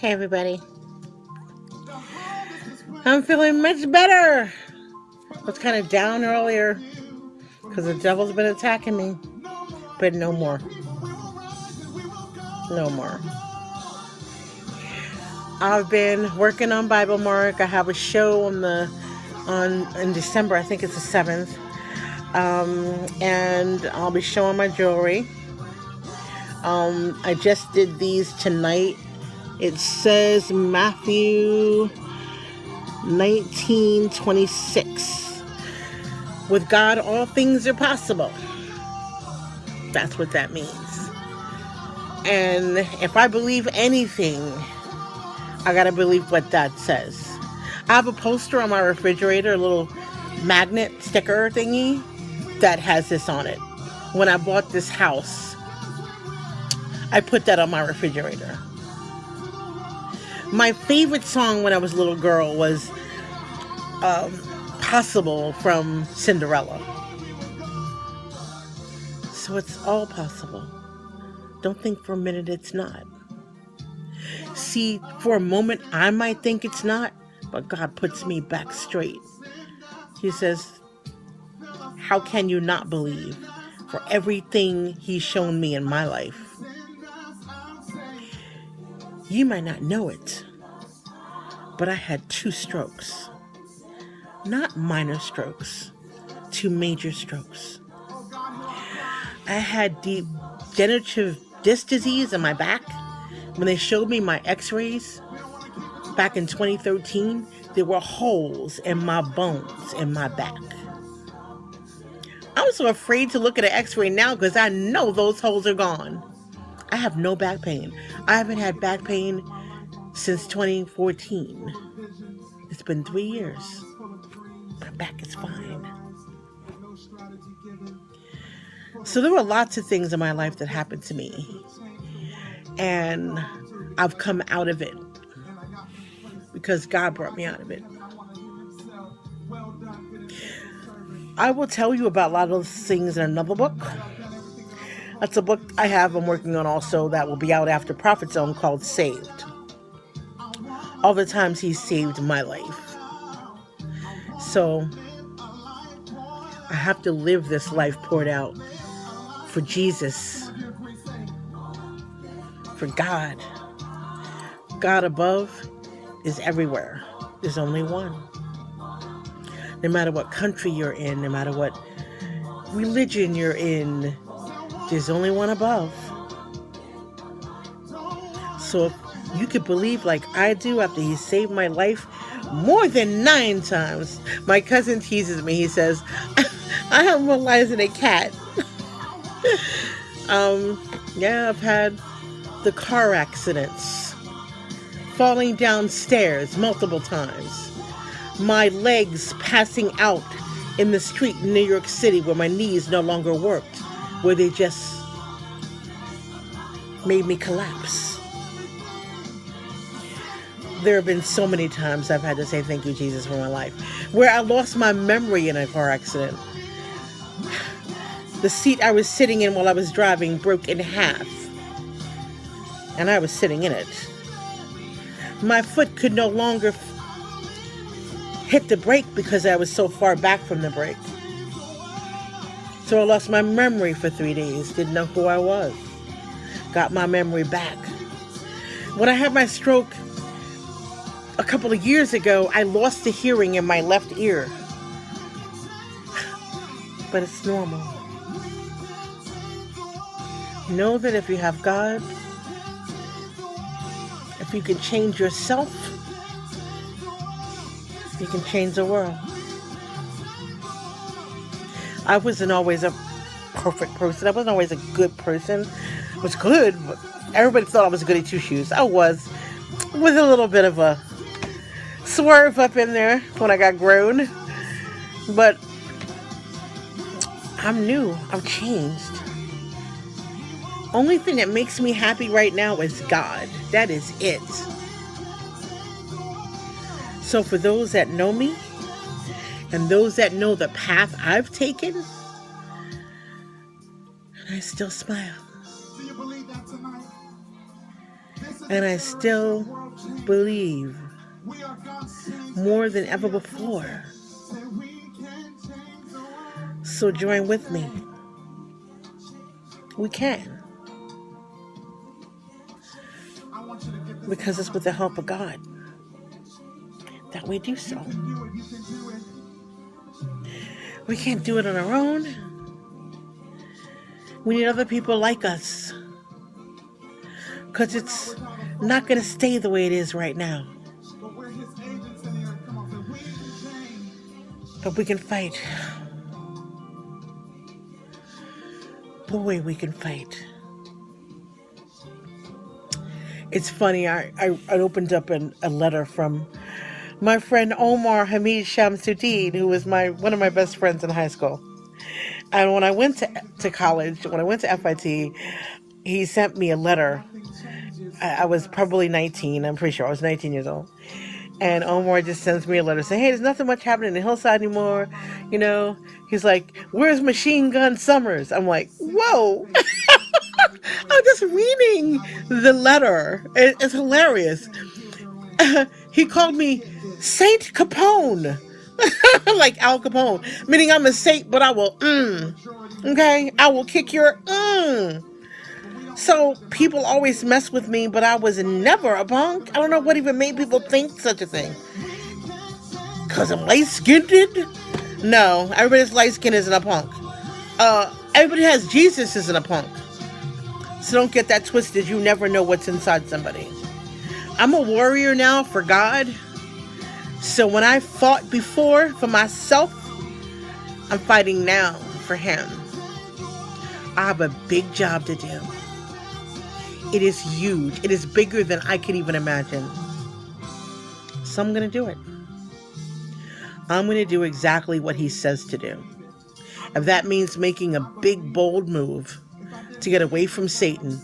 Hey everybody. I'm feeling much better. I was kind of down earlier because the devil's been attacking me. But no more. No more. I've been working on Bible Marc. I have a show in December. I think it's the 7th. And I'll be showing my jewelry. I just did these tonight. It says Matthew 19:26. With God, all things are possible. That's what that means. And if I believe anything, I gotta believe what that says. I have a poster on my refrigerator, a little magnet sticker thingy that has this on it. When I bought this house, I put that on my refrigerator. My favorite song when I was a little girl was Possible from Cinderella. So it's all possible. Don't think for a minute it's not. See, for a moment I might think it's not, but God puts me back straight. He says, how can you not believe for everything He's shown me in my life? You might not know it, but I had 2 strokes. Not minor strokes, 2 major strokes. I had degenerative disc disease in my back. When they showed me my x-rays back in 2013, there were holes in my bones in my back. I'm so afraid to look at an x-ray now because I know those holes are gone. I have no back pain. I haven't had back pain since 2014. It's been 3 years. My back is fine. So there were lots of things in my life that happened to me. And I've come out of it because God brought me out of it. I will tell you about a lot of those things in another book. That's a book I'm working on also that will be out after Prophet Zone called Saved. All the times He saved my life. So I have to live this life poured out for Jesus, for God. God above is everywhere. There's only one. No matter what country you're in, no matter what religion you're in, there's only one above. So if you could believe like I do after He saved my life more than 9 times. My cousin teases me. He says, I have more lives than a cat. Yeah, I've had the car accidents, falling downstairs multiple times, my legs passing out in the street in New York City where my knees no longer worked, where they just made me collapse. There have been so many times I've had to say thank you, Jesus, for my life, where I lost my memory in a car accident. The seat I was sitting in while I was driving broke in half, and I was sitting in it. My foot could no longer hit the brake because I was so far back from the brake. So I lost my memory for 3 days, didn't know who I was. Got my memory back. When I had my stroke a couple of years ago, I lost the hearing in my left ear. But it's normal. Know that if you have God, if you can change yourself, you can change the world. I wasn't always a perfect person. I wasn't always a good person. I was good, but everybody thought I was good at 2 shoes. I was, with a little bit of a swerve up in there when I got grown. But I'm new. I've changed. Only thing that makes me happy right now is God. That is it. So for those that know me, and those that know the path I've taken, and I still smile. And I still believe more than ever before. So join with me. We can. Because it's with the help of God that we do so. We can't do it on our own. We need other people like us. Because it's not going to stay the way it is right now. But we can fight. Boy, we can fight. It's funny, I opened up a letter from my friend Omar Hamid Shamsuddin, who was one of my best friends in high school. And when I went to college, when I went to FIT, he sent me a letter. I was probably 19. I'm pretty sure I was 19 years old. And Omar just sends me a letter saying, hey, there's nothing much happening in the hillside anymore. You know, he's like, where's Machine Gun Summers? I'm like, whoa. I'm just reading the letter. It's hilarious. He called me Saint Capone. Like Al Capone. Meaning I'm a saint, but I will, okay? I will kick your, So people always mess with me, but I was never a punk. I don't know what even made people think such a thing. Because I'm light-skinned? No, everybody's light-skinned isn't a punk. Everybody has Jesus isn't a punk. So don't get that twisted. You never know what's inside somebody. I'm a warrior now for God. So when I fought before for myself, I'm fighting now for Him. I have a big job to do. It is huge. It is bigger than I can even imagine. So I'm going to do it. I'm going to do exactly what He says to do. If that means making a big, bold move to get away from Satan,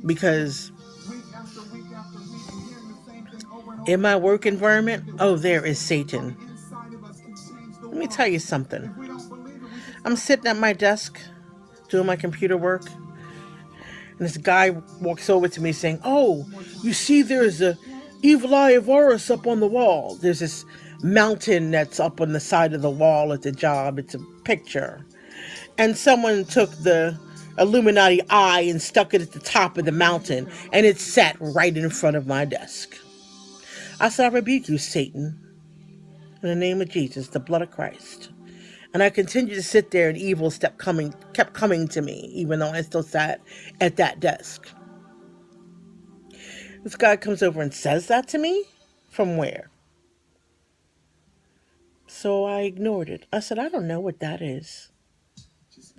because in my work environment, there is Satan. Let me tell you something. I'm sitting at my desk doing my computer work, and this guy walks over to me saying, oh, you see there's a evil eye of Horus up on the wall. There's this mountain that's up on the side of the wall at the job. It's a picture. And someone took the Illuminati eye and stuck it at the top of the mountain, and it sat right in front of my desk. I said, I rebuke you, Satan, in the name of Jesus, the blood of Christ. And I continued to sit there, and evil kept coming to me, even though I still sat at that desk. This guy comes over and says that to me? From where? So I ignored it. I said, I don't know what that is.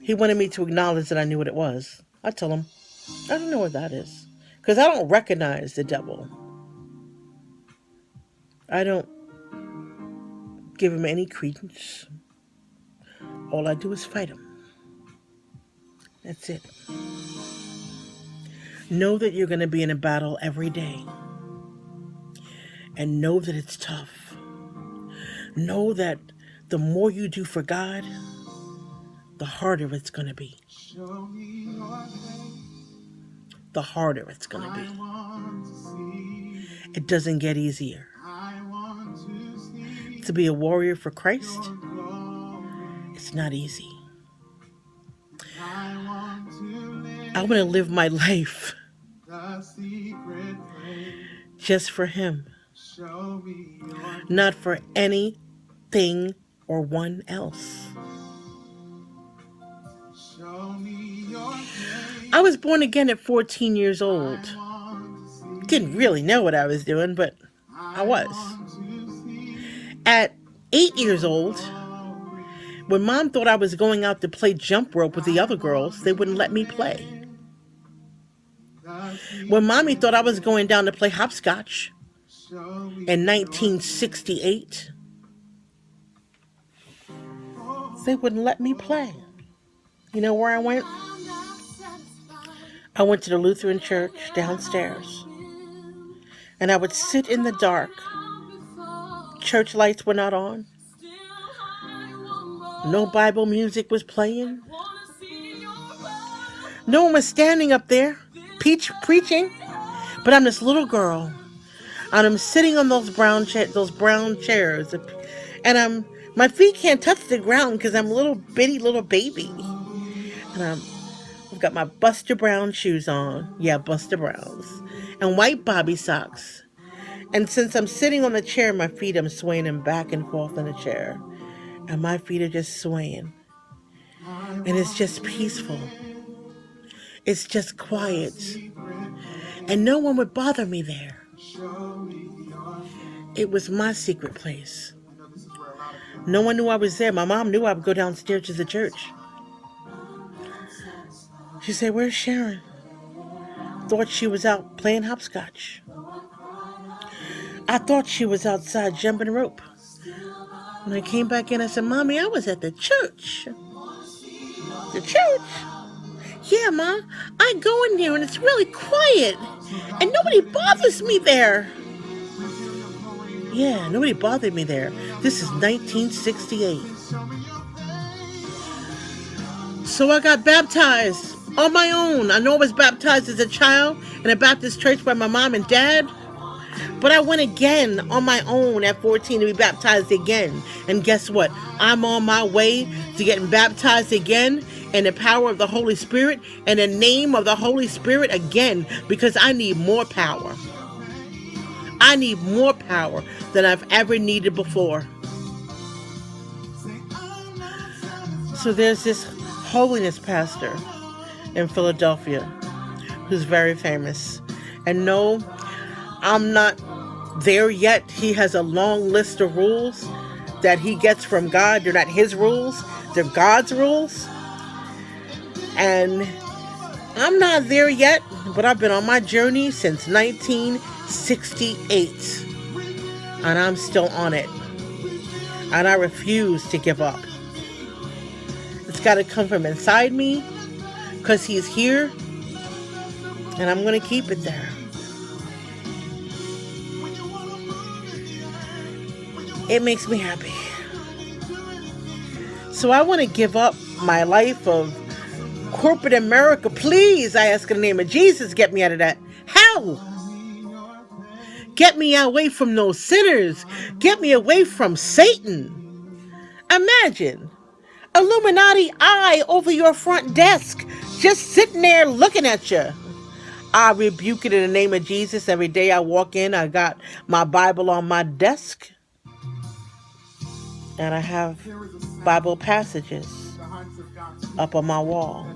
He wanted me to acknowledge that I knew what it was. I told him, I don't know what that is. Because I don't recognize the devil. I don't give him any credence. All I do is fight him. That's it. Know that you're going to be in a battle every day. And know that it's tough. Know that the more you do for God, the harder it's going to be. The harder it's going to be. It doesn't get easier. To be a warrior for Christ, it's not easy. I want to live my life just for Him, not for anything or one else. I was born again at 14 years old. Didn't really know what I was doing, but I was. At 8 years old, when Mom thought I was going out to play jump rope with the other girls, they wouldn't let me play. When Mommy thought I was going down to play hopscotch in 1968, they wouldn't let me play. You know where I went? I went to the Lutheran church downstairs, and I would sit in the dark. Church lights were not on. No Bible music was playing. No one was standing up there preaching. But I'm this little girl And I'm sitting on those brown chairs, and my feet can't touch the ground because I'm a little bitty little baby. And I've got my Buster Brown shoes on. Yeah, Buster Browns. And white bobby socks. And since I'm sitting on the chair, my feet, I'm swaying them back and forth in the chair. And my feet are just swaying. And it's just peaceful. It's just quiet. And no one would bother me there. It was my secret place. No one knew I was there. My mom knew I would go downstairs to the church. She said, "Where's Sharon?" Thought she was out playing hopscotch. I thought she was outside jumping rope. When I came back in, I said, "Mommy, I was at the church." "The church?" "Yeah, Ma. I go in there and it's really quiet. And nobody bothers me there." Yeah, nobody bothered me there. This is 1968. So I got baptized on my own. I know I was baptized as a child in a Baptist church by my mom and dad. But I went again on my own at 14 to be baptized again. And guess what? I'm on my way to getting baptized again in the power of the Holy Spirit and the name of the Holy Spirit again, because I need more power. I need more power than I've ever needed before. So there's this holiness pastor in Philadelphia who's very famous. And no, I'm not there yet. He has a long list of rules that he gets from God. They're not his rules, they're God's rules. And I'm not there yet, but I've been on my journey since 1968. And I'm still on it. And I refuse to give up. It's got to come from inside me, because he's here. And I'm going to keep it there. It makes me happy. So I want to give up my life of corporate America. Please, I ask in the name of Jesus, get me out of that hell. Get me away from those sinners. Get me away from Satan. Imagine Illuminati eye over your front desk, just sitting there looking at you. I rebuke it in the name of Jesus. Every day I walk in, I got my Bible on my desk. And I have Bible passages up on my wall.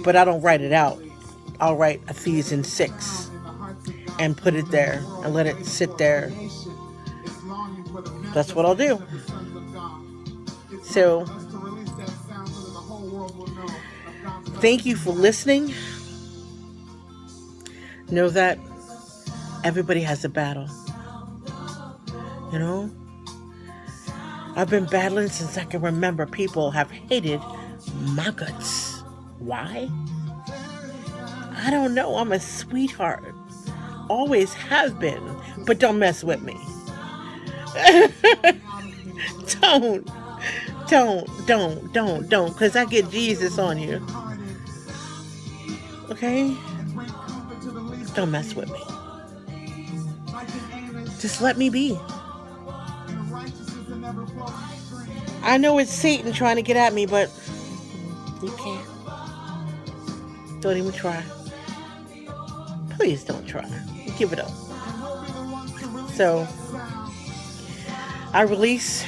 But I don't write it out. I'll write Ephesians 6 and put it there and let it sit there. That's what I'll do. So, thank you for listening. Know that everybody has a battle. You know? I've been battling since I can remember. People have hated my guts. Why? I don't know. I'm a sweetheart. Always have been. But don't mess with me. Don't. Because I get Jesus on you. Okay? Don't mess with me. Just let me be. I know it's Satan trying to get at me, but you can't. Don't even try. Please don't try. Give it up. So, I release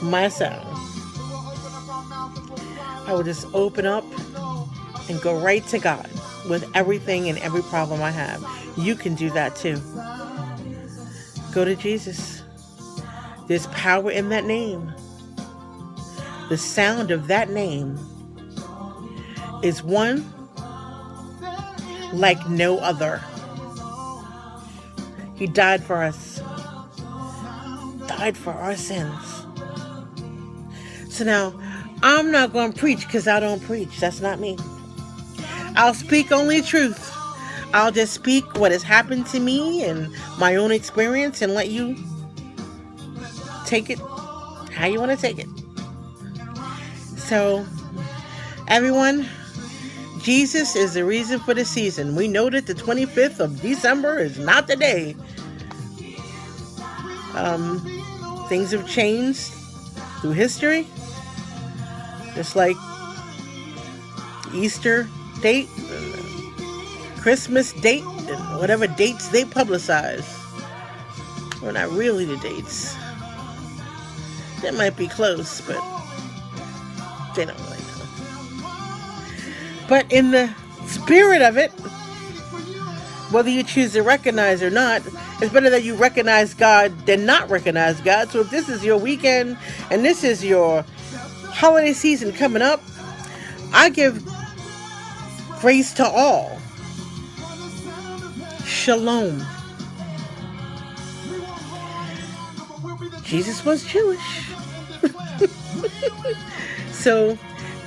my sound. I will just open up and go right to God with everything and every problem I have. You can do that too. Go to Jesus. There's power in that name. The sound of that name is one like no other. He died for us. Died for our sins. So now, I'm not going to preach because I don't preach. That's not me. I'll speak only truth. I'll just speak what has happened to me and my own experience and let you take it how you want to take it. So, everyone, Jesus is the reason for the season. We know that the 25th of December is not the day. Things have changed through history. Just like Easter date, Christmas date, and whatever dates they publicize. Well, not really the dates. They might be close, but they don't really know. But in the spirit of it, whether you choose to recognize or not, it's better that you recognize God than not recognize God. So if this is your weekend and this is your holiday season coming up, I give grace to all. Shalom. Jesus was Jewish. So,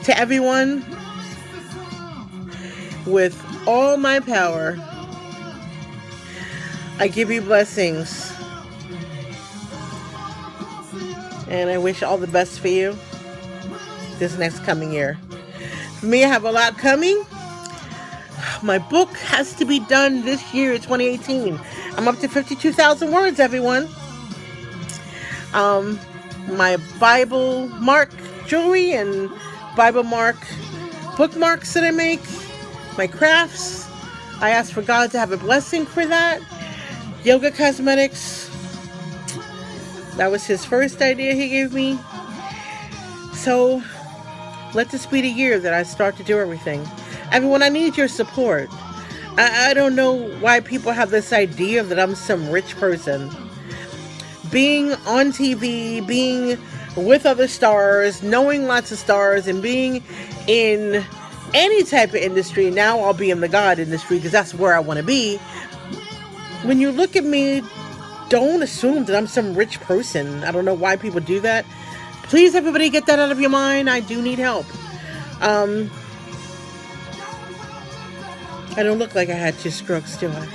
to everyone, with all my power, I give you blessings. And I wish all the best for you this next coming year. For me, I have a lot coming. My book has to be done this year, 2018. I'm up to 52,000 words, everyone. My Bible Marc jewelry and Bible Marc bookmarks that I make, my crafts. I ask for God to have a blessing for that. Yoga cosmetics. That was his first idea he gave me. So, let this be the year that I start to do everything. Everyone, I need your support. I don't know why people have this idea that I'm some rich person. Being on TV, being with other stars, knowing lots of stars, and being in any type of industry. Now I'll be in the God industry because that's where I want to be. When you look at me, don't assume that I'm some rich person. I don't know why people do that. Please, everybody, get that out of your mind. I do need help. I don't look like I had 2 strokes, do I?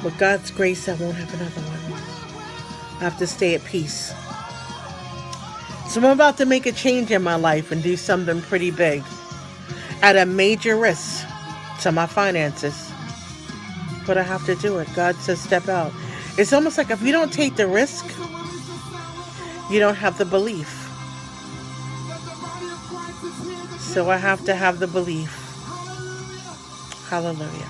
With God's grace, I won't have another one. I have to stay at peace. So I'm about to make a change in my life and do something pretty big at a major risk to my finances. But I have to do it. God says step out. It's almost like if you don't take the risk, you don't have the belief. So I have to have the belief. Hallelujah.